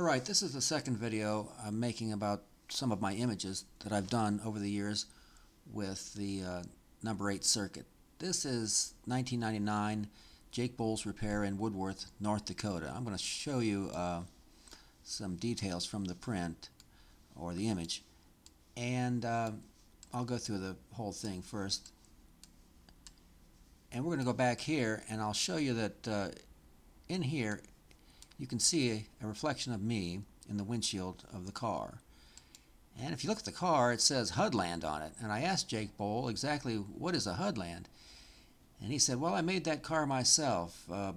Alright, this is the second video I'm making about some of my images that I've done over the years with the number 8 Cirkut. This is 1999 Jake Bowles Repair in Woodworth, North Dakota. I'm going to show you some details from the print or the image, and I'll go through the whole thing first. And we're going to go back here and I'll show you that in here you can see a reflection of me in the windshield of the car. And if you look at the car, it says Hudland on it. And I asked Jake Bowl exactly what is a Hudland. And he said, well, I made that car myself. I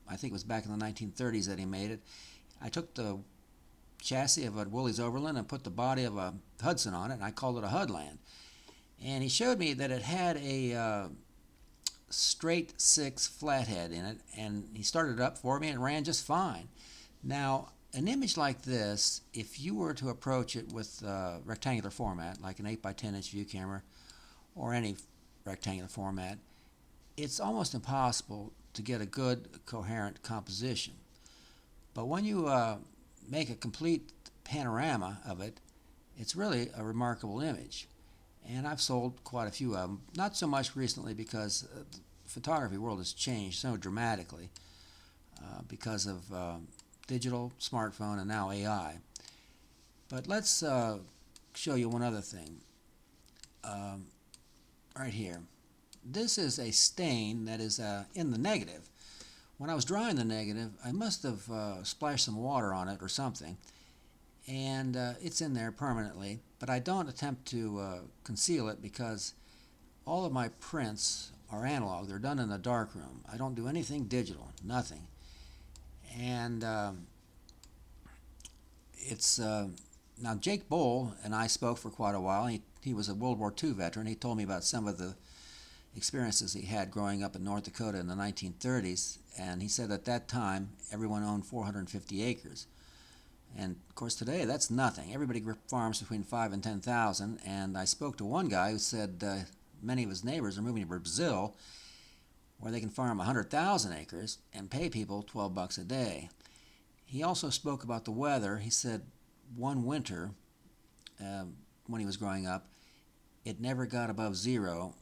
think it was back in the 1930s that he made it. I took the chassis of a Willys Overland and put the body of a Hudson on it, and I called it a Hudland. And he showed me that it had a straight 6 flathead in it, and he started it up for me and it ran just fine. Now, an image like this, if you were to approach it with rectangular format, like an 8 by 10 inch view camera or any rectangular format, it's almost impossible to get a good coherent composition. But when you make a complete panorama of it, it's really a remarkable image. And I've sold quite a few of them, not so much recently because the photography world has changed so dramatically because of digital, smartphone, and now AI. But let's show you one other thing right here. This is a stain that is in the negative. When I was drying the negative, I must have splashed some water on it or something, and it's in there permanently. But I don't attempt to conceal it because all of my prints are analog. They're done in a darkroom. I don't do anything digital, nothing. And it's now Jake Bowl and I spoke for quite a while. He was a World War II veteran. He told me about some of the experiences he had growing up in North Dakota in the 1930s, and he said at that time everyone owned 450 acres. And of course today that's nothing. Everybody farms between 5 and 10,000, and I spoke to one guy who said many of his neighbors are moving to Brazil where they can farm 100,000 acres and pay people $12 a day. He also spoke about the weather. He said one winter when he was growing up, it never got above 0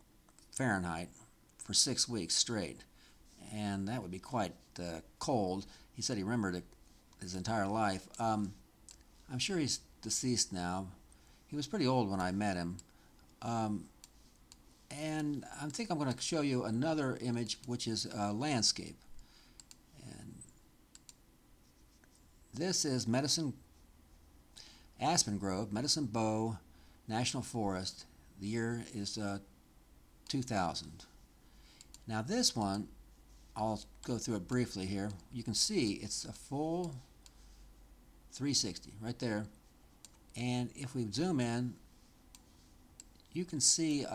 Fahrenheit for 6 weeks straight, and that would be quite cold. He said he remembered it his entire life. I'm sure he's deceased now. He was pretty old when I met him. And I think I'm going to show you another image, which is a landscape. And this is Aspen Grove, Medicine Bow National Forest. The year is 2000. Now this one, I'll go through it briefly here. You can see it's a full 360 right there, and if we zoom in, you can see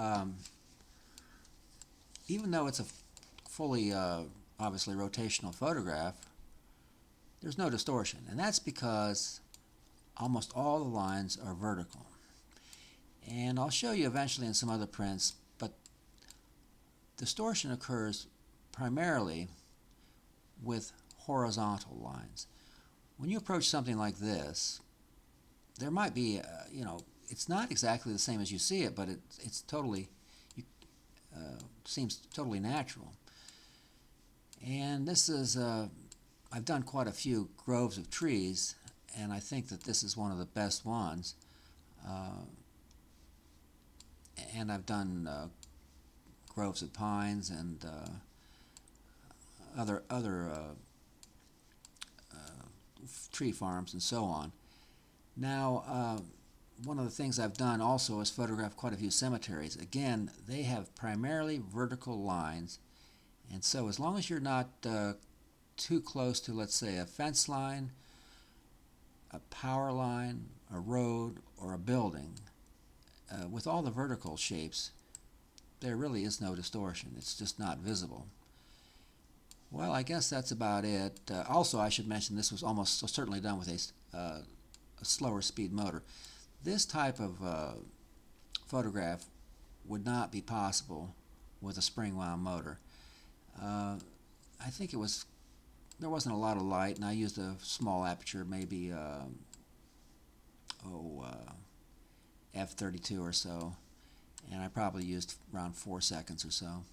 even though it's a fully obviously rotational photograph, there's no distortion, and that's because almost all the lines are vertical. And I'll show you eventually in some other prints, but distortion occurs primarily with horizontal lines. When you approach something like this, there might be, it's not exactly the same as you see it, but it's totally, seems totally natural. And this is, I've done quite a few groves of trees, and I think that this is one of the best ones. And I've done groves of pines and other tree farms and so on. Now, one of the things I've done also is photograph quite a few cemeteries. Again, they have primarily vertical lines, and so as long as you're not too close to, let's say, a fence line, a power line, a road, or a building, with all the vertical shapes, there really is no distortion. It's just not visible. Well, I guess that's about it. Also, I should mention this was almost certainly done with a slower speed motor. This type of photograph would not be possible with a spring wound motor. I think it was there wasn't a lot of light, and I used a small aperture, maybe f32 or so, and I probably used around 4 seconds or so.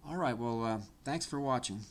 All right, well, thanks for watching.